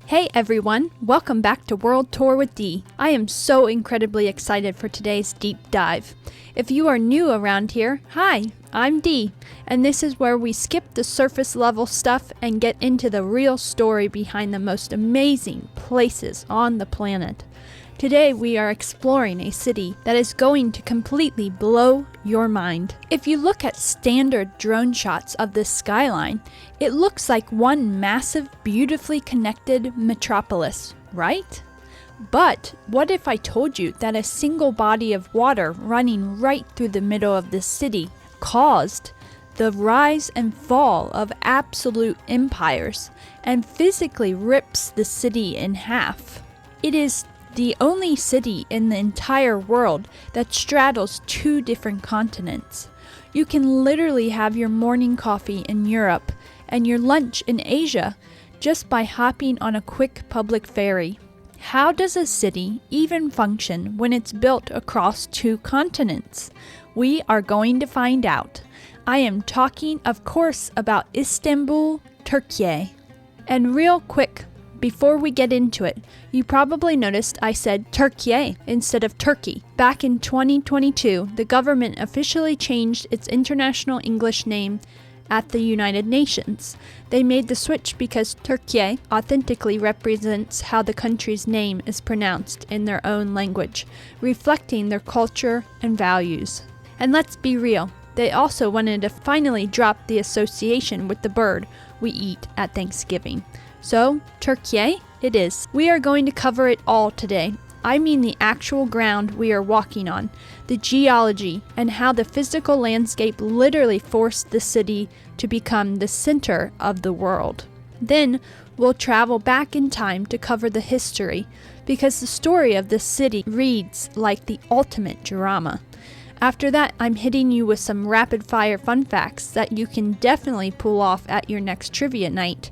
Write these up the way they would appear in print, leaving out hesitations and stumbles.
Hey everyone, welcome back to World Tour with Dee. I am so incredibly excited for today's deep dive. If you are new around here, hi, I'm Dee, and this is where we skip the surface level stuff and get into the real story behind the most amazing places on the planet. Today we are exploring a city that is going to completely blow your mind. If you look at standard drone shots of this skyline, it looks like one massive, beautifully connected metropolis, right? But what if I told you that a single body of water running right through the middle of this city caused the rise and fall of absolute empires and physically rips the city in half? It is the only city in the entire world that straddles two different continents. You can literally have your morning coffee in Europe and your lunch in Asia just by hopping on a quick public ferry. How does a city even function when it's built across two continents? We are going to find out. I am talking, of course, about Istanbul, Turkiye. And real quick, before we get into it, you probably noticed I said Turkiye instead of Turkey. Back in 2022, the government officially changed its international English name at the United Nations. They made the switch because Turkiye authentically represents how the country's name is pronounced in their own language, reflecting their culture and values. And let's be real, they also wanted to finally drop the association with the bird we eat at Thanksgiving. So, Turkiye it is. We are going to cover it all today. I mean the actual ground we are walking on, the geology, and how the physical landscape literally forced the city to become the center of the world. Then, we'll travel back in time to cover the history, because the story of this city reads like the ultimate drama. After that, I'm hitting you with some rapid-fire fun facts that you can definitely pull off at your next trivia night.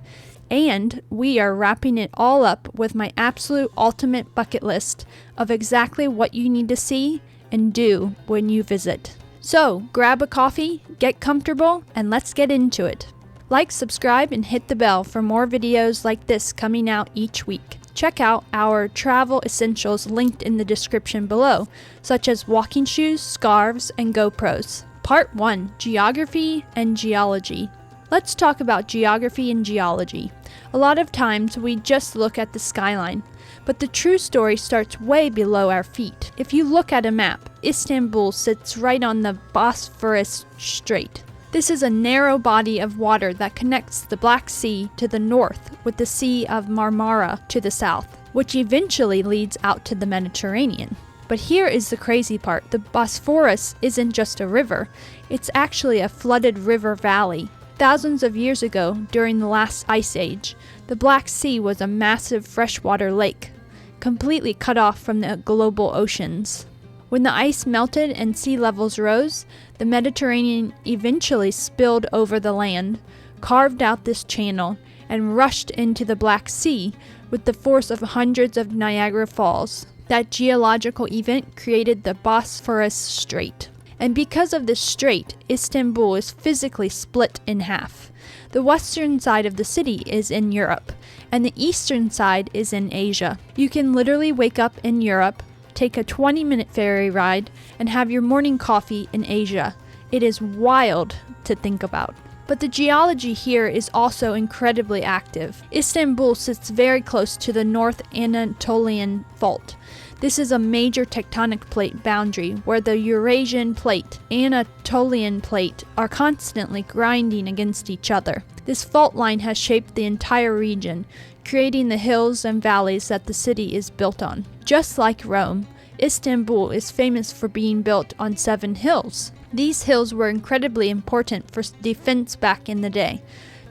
And we are wrapping it all up with my absolute ultimate bucket list of exactly what you need to see and do when you visit. So grab a coffee, get comfortable, and let's get into it. Like, subscribe, and hit the bell for more videos like this coming out each week. Check out our travel essentials linked in the description below, such as walking shoes, scarves, and GoPros. Part 1, Geography and Geology. Let's talk about geography and geology. A lot of times we just look at the skyline, but the true story starts way below our feet. If you look at a map, Istanbul sits right on the Bosphorus Strait. This is a narrow body of water that connects the Black Sea to the north with the Sea of Marmara to the south, which eventually leads out to the Mediterranean. But here is the crazy part. The Bosphorus isn't just a river, it's actually a flooded river valley. Thousands of years ago, during the last ice age, the Black Sea was a massive freshwater lake, completely cut off from the global oceans. When the ice melted and sea levels rose, the Mediterranean eventually spilled over the land, carved out this channel, and rushed into the Black Sea with the force of hundreds of Niagara Falls. That geological event created the Bosphorus Strait. And because of this strait, Istanbul is physically split in half. The western side of the city is in Europe, and the eastern side is in Asia. You can literally wake up in Europe, take a 20-minute ferry ride, and have your morning coffee in Asia. It is wild to think about. But the geology here is also incredibly active. Istanbul sits very close to the North Anatolian Fault. This is a major tectonic plate boundary where the Eurasian plate and Anatolian plate are constantly grinding against each other. This fault line has shaped the entire region, creating the hills and valleys that the city is built on. Just like Rome, Istanbul is famous for being built on 7 hills. These hills were incredibly important for defense back in the day,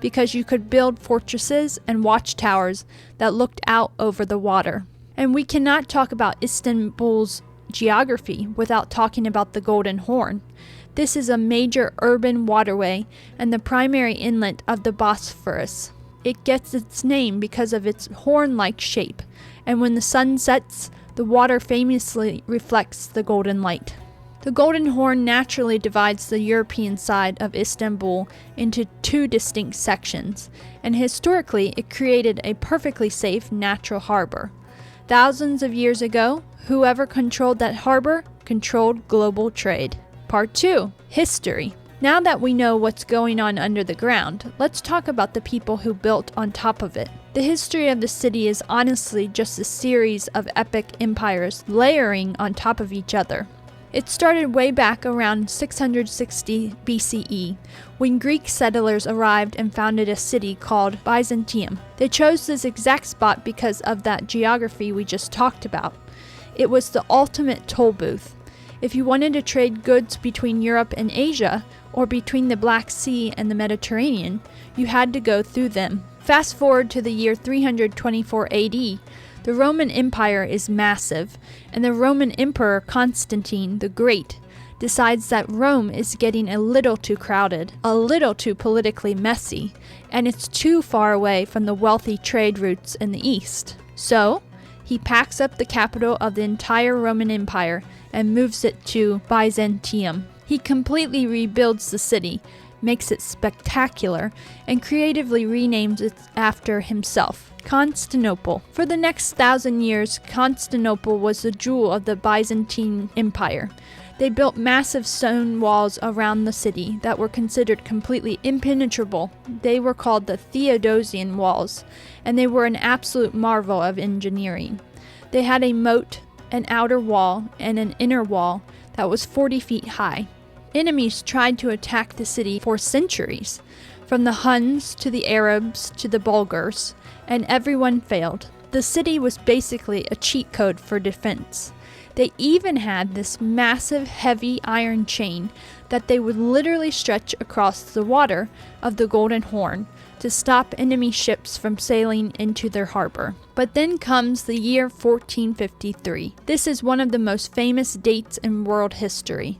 because you could build fortresses and watchtowers that looked out over the water. And we cannot talk about Istanbul's geography without talking about the Golden Horn. This is a major urban waterway and the primary inlet of the Bosphorus. It gets its name because of its horn-like shape, and when the sun sets, the water famously reflects the golden light. The Golden Horn naturally divides the European side of Istanbul into two distinct sections, and historically it created a perfectly safe natural harbor. Thousands of years ago, whoever controlled that harbor controlled global trade. Part 2. History. Now that we know what's going on under the ground, let's talk about the people who built on top of it. The history of the city is honestly just a series of epic empires layering on top of each other. It started way back around 660 BCE, when Greek settlers arrived and founded a city called Byzantium. They chose this exact spot because of that geography we just talked about. It was the ultimate toll booth. If you wanted to trade goods between Europe and Asia, or between the Black Sea and the Mediterranean, you had to go through them. Fast forward to the year 324 AD, the Roman Empire is massive, and the Roman Emperor Constantine the Great decides that Rome is getting a little too crowded, a little too politically messy, and it's too far away from the wealthy trade routes in the east. So, he packs up the capital of the entire Roman Empire and moves it to Byzantium. He completely rebuilds the city, makes it spectacular, and creatively renames it after himself, Constantinople. For the next 1,000 years, Constantinople was the jewel of the Byzantine Empire. They built massive stone walls around the city that were considered completely impenetrable. They were called the Theodosian Walls, and they were an absolute marvel of engineering. They had a moat, an outer wall, and an inner wall that was 40 feet high. Enemies tried to attack the city for centuries, from the Huns to the Arabs to the Bulgars, and everyone failed. The city was basically a cheat code for defense. They even had this massive heavy iron chain that they would literally stretch across the water of the Golden Horn to stop enemy ships from sailing into their harbor. But then comes the year 1453. This is one of the most famous dates in world history.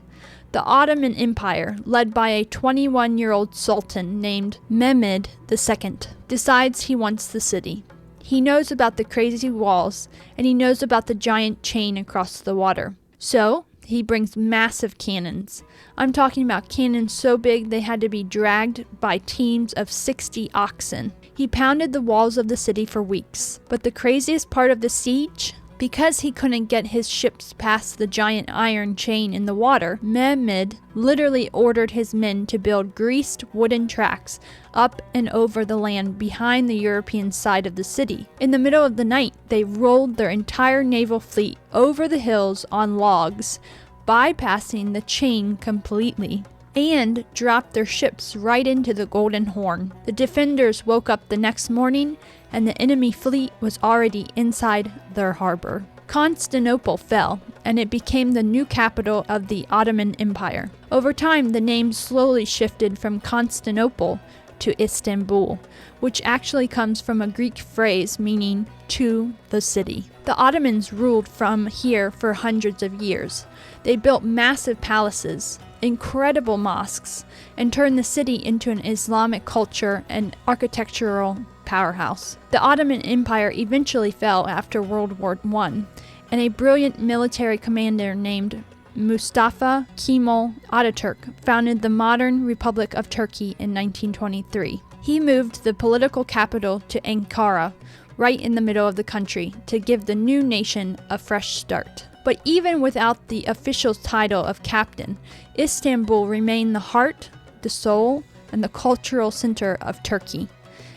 The Ottoman Empire, led by a 21-year-old sultan named Mehmed II, decides he wants the city. He knows about the crazy walls, and he knows about the giant chain across the water. So, he brings massive cannons. I'm talking about cannons so big they had to be dragged by teams of 60 oxen. He pounded the walls of the city for weeks. But the craziest part of the siege? Because he couldn't get his ships past the giant iron chain in the water, Mehmed literally ordered his men to build greased wooden tracks up and over the land behind the European side of the city. In the middle of the night, they rolled their entire naval fleet over the hills on logs, bypassing the chain completely, and dropped their ships right into the Golden Horn. The defenders woke up the next morning and the enemy fleet was already inside their harbor. Constantinople fell, and it became the new capital of the Ottoman Empire. Over time, the name slowly shifted from Constantinople to Istanbul, which actually comes from a Greek phrase meaning to the city. The Ottomans ruled from here for hundreds of years. They built massive palaces, incredible mosques, and turned the city into an Islamic culture and architectural powerhouse. The Ottoman Empire eventually fell after World War I, and a brilliant military commander named Mustafa Kemal Ataturk founded the modern Republic of Turkey in 1923. He moved the political capital to Ankara, right in the middle of the country, to give the new nation a fresh start. But even without the official title of captain, Istanbul remained the heart, the soul, and the cultural center of Turkey.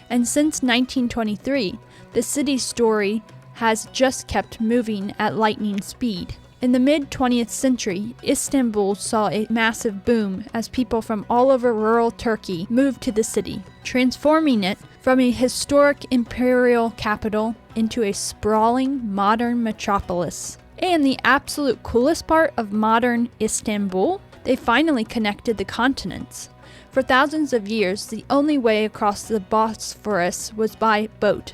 And since 1923, the city's story has just kept moving at lightning speed. In the mid-20th century, Istanbul saw a massive boom as people from all over rural Turkey moved to the city, transforming it from a historic imperial capital into a sprawling modern metropolis. And the absolute coolest part of modern Istanbul, they finally connected the continents. For thousands of years, the only way across the Bosphorus was by boat.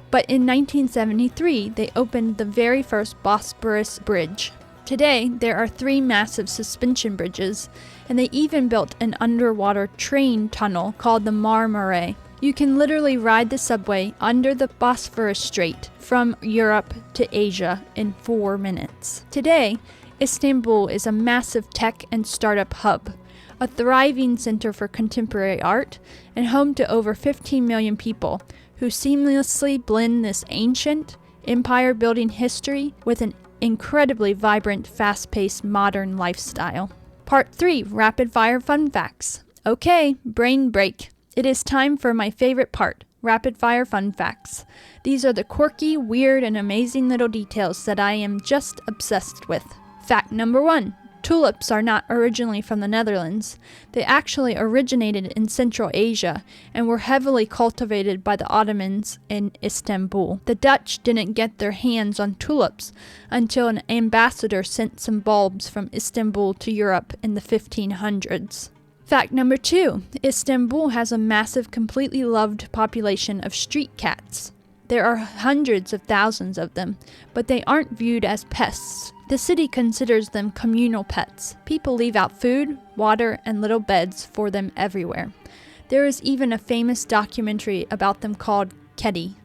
But in 1973, they opened the very first Bosporus Bridge. Today, there are 3 massive suspension bridges, and they even built an underwater train tunnel called the Marmaray. You can literally ride the subway under the Bosphorus Strait from Europe to Asia in 4 minutes. Today, Istanbul is a massive tech and startup hub, a thriving center for contemporary art, and home to over 15 million people who seamlessly blend this ancient, empire-building history with an incredibly vibrant, fast-paced modern lifestyle. Part 3, Rapid Fire Fun Facts. Okay, brain break. It is time for my favorite part, Rapid Fire Fun Facts. These are the quirky, weird, and amazing little details that I am just obsessed with. Fact number 1. Tulips are not originally from the Netherlands. They actually originated in Central Asia and were heavily cultivated by the Ottomans in Istanbul. The Dutch didn't get their hands on tulips until an ambassador sent some bulbs from Istanbul to Europe in the 1500s. Fact number 2. Istanbul has a massive, completely loved population of street cats. There are hundreds of thousands of them, but they aren't viewed as pests. The city considers them communal pets. People leave out food, water, and little beds for them everywhere. There is even a famous documentary about them called Kedi.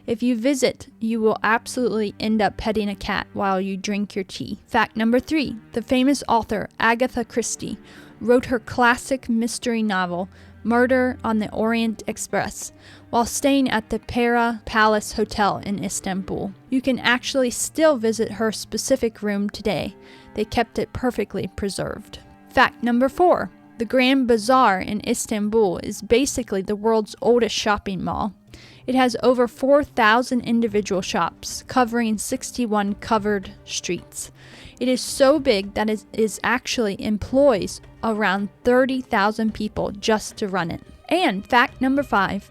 If you visit, you will absolutely end up petting a cat while you drink your tea. Fact number 3. The famous author Agatha Christie wrote her classic mystery novel, Murder on the Orient Express, while staying at the Pera Palace Hotel in Istanbul. You can actually still visit her specific room today. They kept it perfectly preserved. Fact number 4. The Grand Bazaar in Istanbul is basically the world's oldest shopping mall. It has over 4,000 individual shops, covering 61 covered streets. It is so big that it actually employs around 30,000 people just to run it. And fact number 5,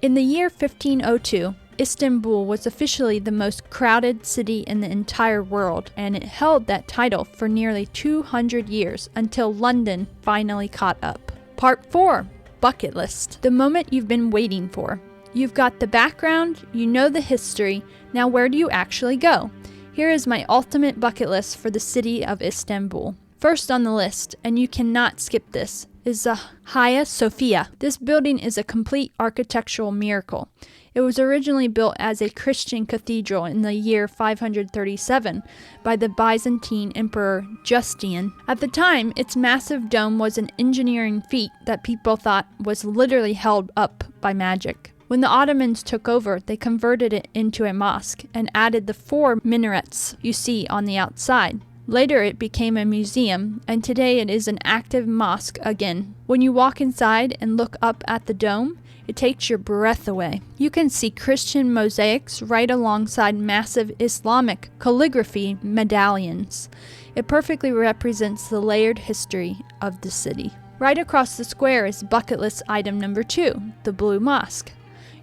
in the year 1502, Istanbul was officially the most crowded city in the entire world, and it held that title for nearly 200 years until London finally caught up. Part 4, Bucket List. The moment you've been waiting for. You've got the background, you know the history, now where do you actually go? Here is my ultimate bucket list for the city of Istanbul. First on the list, and you cannot skip this, is the Hagia Sophia. This building is a complete architectural miracle. It was originally built as a Christian cathedral in the year 537 by the Byzantine Emperor Justinian. At the time, its massive dome was an engineering feat that people thought was literally held up by magic. When the Ottomans took over, they converted it into a mosque and added the 4 minarets you see on the outside. Later it became a museum, and today it is an active mosque again. When you walk inside and look up at the dome, it takes your breath away. You can see Christian mosaics right alongside massive Islamic calligraphy medallions. It perfectly represents the layered history of the city. Right across the square is bucket list item number 2, the Blue Mosque.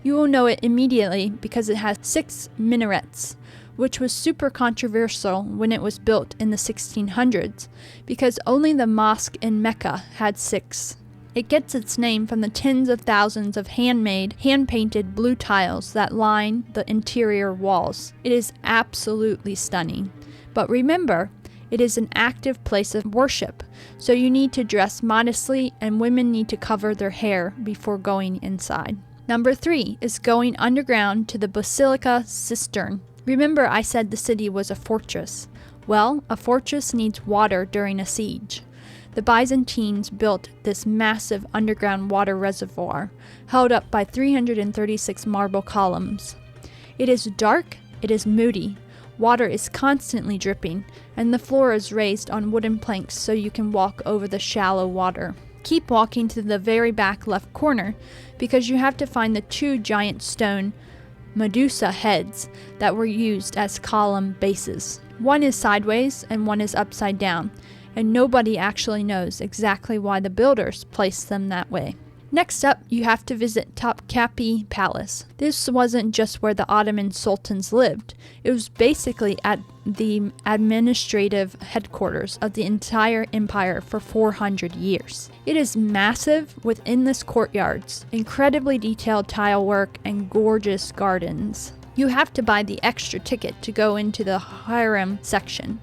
You will know it immediately because it has 6 minarets, which was super controversial when it was built in the 1600s, because only the mosque in Mecca had 6. It gets its name from the tens of thousands of handmade, hand-painted blue tiles that line the interior walls. It is absolutely stunning. But remember, it is an active place of worship, so you need to dress modestly and women need to cover their hair before going inside. Number 3 is going underground to the Basilica Cistern. Remember I said the city was a fortress. Well, a fortress needs water during a siege. The Byzantines built this massive underground water reservoir, held up by 336 marble columns. It is dark, it is moody, water is constantly dripping, and the floor is raised on wooden planks so you can walk over the shallow water. Keep walking to the very back left corner because you have to find the 2 giant stone Medusa heads that were used as column bases. One is sideways and one is upside down, and nobody actually knows exactly why the builders placed them that way. Next up, you have to visit Topkapi Palace. This wasn't just where the Ottoman sultans lived. It was basically at the administrative headquarters of the entire empire for 400 years. It is massive with endless courtyards, incredibly detailed tile work, and gorgeous gardens. You have to buy the extra ticket to go into the harem section.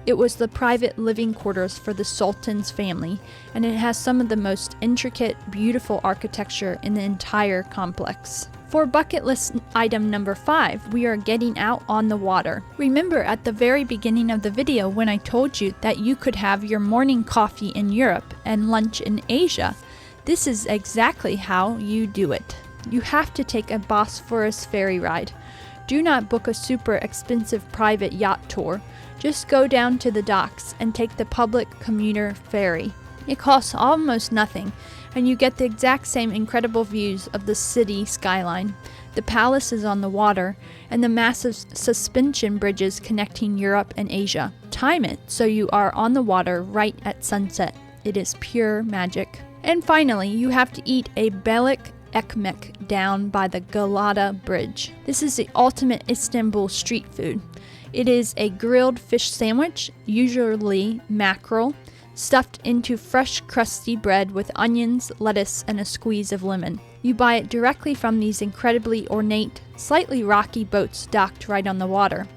It was the private living quarters for the Sultan's family, and it has some of the most intricate, beautiful architecture in the entire complex. For bucket list item number 5, we are getting out on the water. Remember at the very beginning of the video when I told you that you could have your morning coffee in Europe and lunch in Asia? This is exactly how you do it. You have to take a Bosphorus ferry ride. Do not book a super expensive private yacht tour. Just go down to the docks and take the public commuter ferry. It costs almost nothing, and you get the exact same incredible views of the city skyline, the palaces on the water, and the massive suspension bridges connecting Europe and Asia. Time it so you are on the water right at sunset. It is pure magic. And finally, you have to eat a belek ekmek down by the Galata Bridge. This is the ultimate Istanbul street food. It is a grilled fish sandwich, usually mackerel, stuffed into fresh crusty bread with onions, lettuce, and a squeeze of lemon. You buy it directly from these incredibly ornate, slightly rocky boats docked right on the water.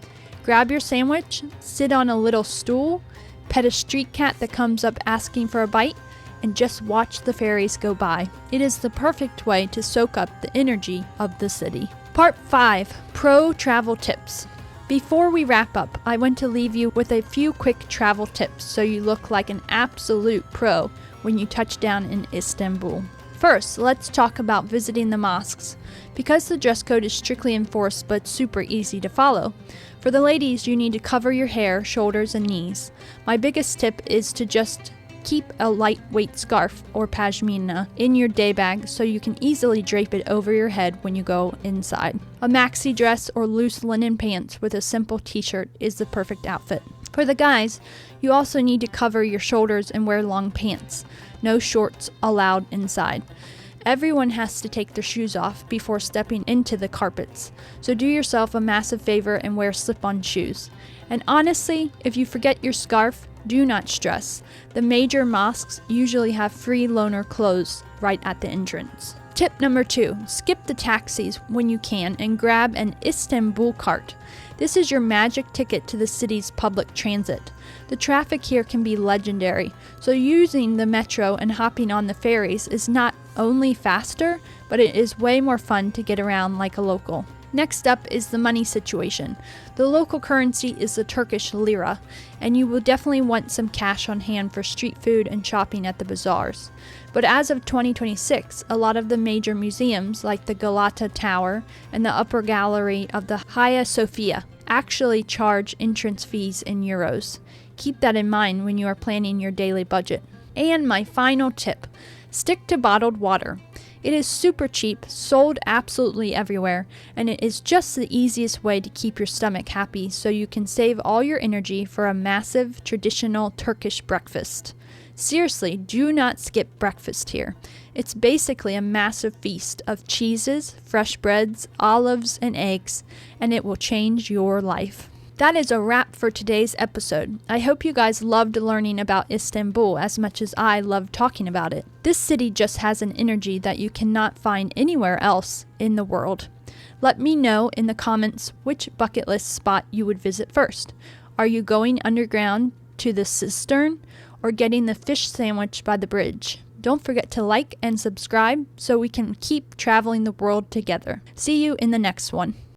Grab your sandwich, sit on a little stool, pet a street cat that comes up asking for a bite, and just watch the ferries go by. It is the perfect way to soak up the energy of the city. Part 5. Pro Travel Tips. Before we wrap up, I want to leave you with a few quick travel tips so you look like an absolute pro when you touch down in Istanbul. First, let's talk about visiting the mosques. Because the dress code is strictly enforced but super easy to follow, for the ladies you need to cover your hair, shoulders, and knees. My biggest tip is to just keep a lightweight scarf or pashmina in your day bag so you can easily drape it over your head when you go inside. A maxi dress or loose linen pants with a simple t-shirt is the perfect outfit. For the guys, you also need to cover your shoulders and wear long pants. No shorts allowed inside. Everyone has to take their shoes off before stepping into the carpets, so do yourself a massive favor and wear slip-on shoes. And honestly, if you forget your scarf, do not stress. The major mosques usually have free loaner clothes right at the entrance. Tip number 2, skip the taxis when you can and grab an Istanbul cart. This is your magic ticket to the city's public transit. The traffic here can be legendary, so using the metro and hopping on the ferries is not only faster, but it is way more fun to get around like a local. Next up is the money situation. The local currency is the Turkish lira, and you will definitely want some cash on hand for street food and shopping at the bazaars. But as of 2026, a lot of the major museums, like the Galata Tower and the upper gallery of the Hagia Sophia, actually charge entrance fees in euros. Keep that in mind when you are planning your daily budget. And my final tip, stick to bottled water. It is super cheap, sold absolutely everywhere, and it is just the easiest way to keep your stomach happy so you can save all your energy for a massive traditional Turkish breakfast. Seriously, do not skip breakfast here. It's basically a massive feast of cheeses, fresh breads, olives, and eggs, and it will change your life. That is a wrap for today's episode. I hope you guys loved learning about Istanbul as much as I loved talking about it. This city just has an energy that you cannot find anywhere else in the world. Let me know in the comments which bucket list spot you would visit first. Are you going underground to the cistern or getting the fish sandwich by the bridge? Don't forget to like and subscribe so we can keep traveling the world together. See you in the next one.